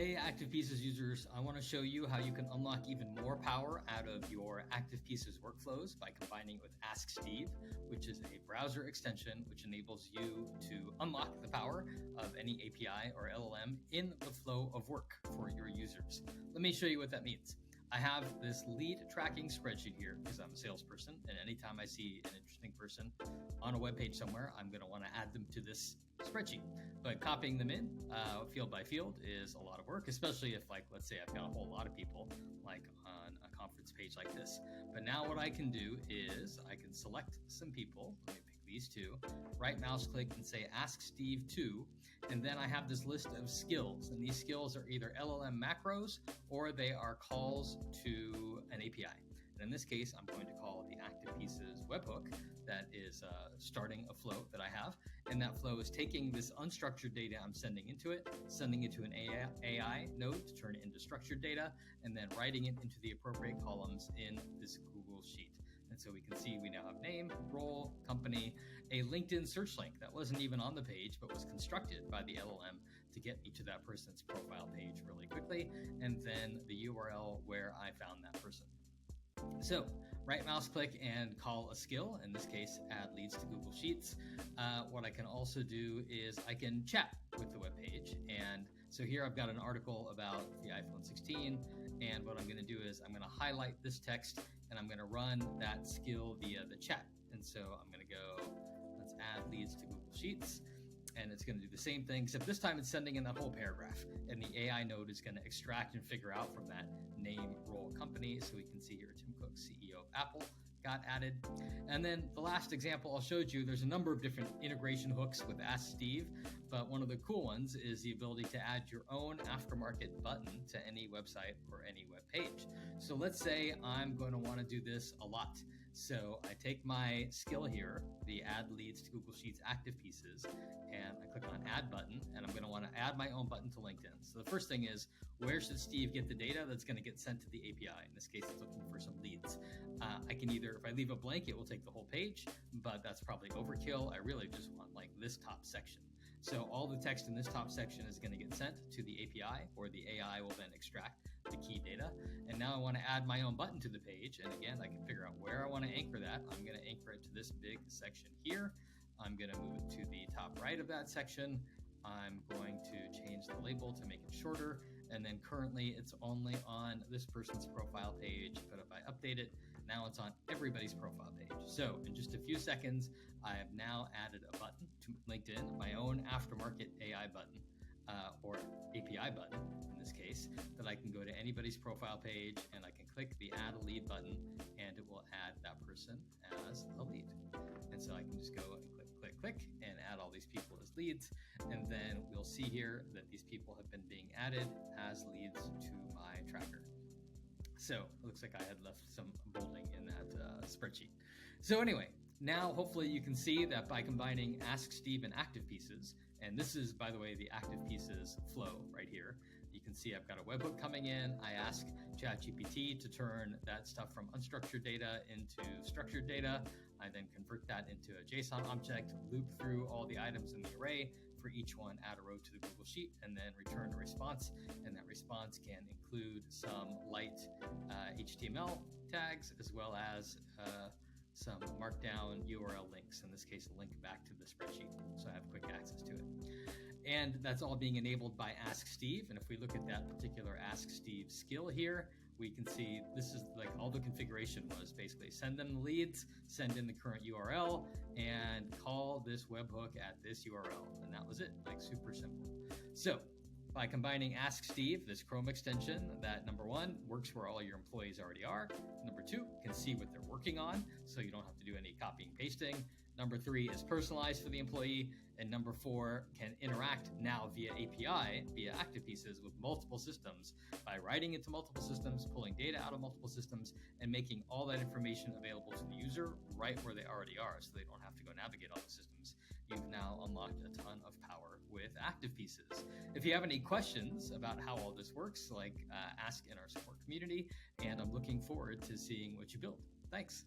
Hey Activepieces users, I want to show you how you can unlock even more power out of your Activepieces workflows by combining it with Ask Steve, which is a browser extension which enables you to unlock the power of any API or LLM in the flow of work for your users. Let me show you what that means. I have this lead tracking spreadsheet here because I'm a salesperson, and anytime I see an interesting person on a web page somewhere, I'm going to want to add them to this spreadsheet. But copying them in field by field is a lot of work, especially if, like, let's say I've got a whole lot of people, like on a conference page like this. But now what I can do is I can select some people. Let me pick these two, right mouse click and say Ask Steve to, and then I have this list of skills, and these skills are either LLM macros or they are calls to an API. And in this case, I'm going to call the Activepieces webhook that is starting a flow that I have. And that flow is taking this unstructured data I'm sending into it, sending it to an AI node to turn it into structured data, and then writing it into the appropriate columns in this Google Sheet. And so we can see we now have name, role, company, a LinkedIn search link that wasn't even on the page, but was constructed by the LLM to get me to that person's profile page really quickly, and then the URL where I found that person. So right mouse click and call a skill, in this case, add leads to Google Sheets. What I can also do is I can chat with the web page. And so here I've got an article about the iPhone 16. And what I'm going to do is I'm going to highlight this text and I'm going to run that skill via the chat. And so I'm going to go, let's add leads to Google Sheets. And it's going to do the same thing, except this time it's sending in that whole paragraph. And the AI node is going to extract and figure out from that name, role, company. So we can see here Tim Cook, CEO of Apple, got added. And then the last example I showed you, there's a number of different integration hooks with Ask Steve, but one of the cool ones is the ability to add your own aftermarket button to any website or any web page. So let's say I'm going to want to do this a lot. So I take my skill here, the add leads to Google Sheets Activepieces, and I click on add button, and I'm going to want to add my own button to LinkedIn. So the first thing is, where should Steve get the data that's going to get sent to the API? In this case, it's looking for some leads. I can either, if I leave a blank, it will take the whole page, but that's probably overkill. I really just want like this top section. So all the text in this top section is going to get sent to the API, or the AI will then extract the key data. And now I want to add my own button to the page. And again, I can figure out where I want to anchor that. I'm going to anchor it to this big section here. I'm going to move it to the top right of that section. I'm going to change the label to make it shorter. And then currently it's only on this person's profile page, but if I update it, now it's on everybody's profile page. So in just a few seconds, I have now added a button to LinkedIn, my own aftermarket AI button, or API button in this case, that I can go to anybody's profile page and I can click the add a lead button and it will add that person as a lead. And so I can just go and click and add all these people as leads. And then we'll see here that these people have been being added as leads to my tracker. So it looks like I had left some bolding in that spreadsheet. So anyway, now hopefully you can see that by combining Ask Steve and Activepieces, and this is, by the way, the Activepieces flow right here. You can see I've got a webhook coming in. I ask ChatGPT to turn that stuff from unstructured data into structured data. I then convert that into a JSON object, loop through all the items in the array, for each one add a row to the Google Sheet, and then return a response. And that response can include some light HTML tags, as well as some markdown URL links, in this case, a link back to the spreadsheet, so I have quick access to it. And that's all being enabled by Ask Steve. And if we look at that particular Ask Steve skill here, we can see this is like all the configuration was basically send them the leads, send in the current URL, and call this webhook at this URL. And that was it, like super simple. So by combining Ask Steve, this Chrome extension that, number one, works where all your employees already are. Number two, can see what they're working on, so you don't have to do any copying and pasting. Number three is personalized for the employee. And number four, can interact now via API, via Activepieces, with multiple systems by writing into multiple systems, pulling data out of multiple systems, and making all that information available to the user right where they already are, so they don't have to go navigate all the systems. You've now unlocked a ton of power with Activepieces. If you have any questions about how all this works, like ask in our support community, and I'm looking forward to seeing what you build. Thanks.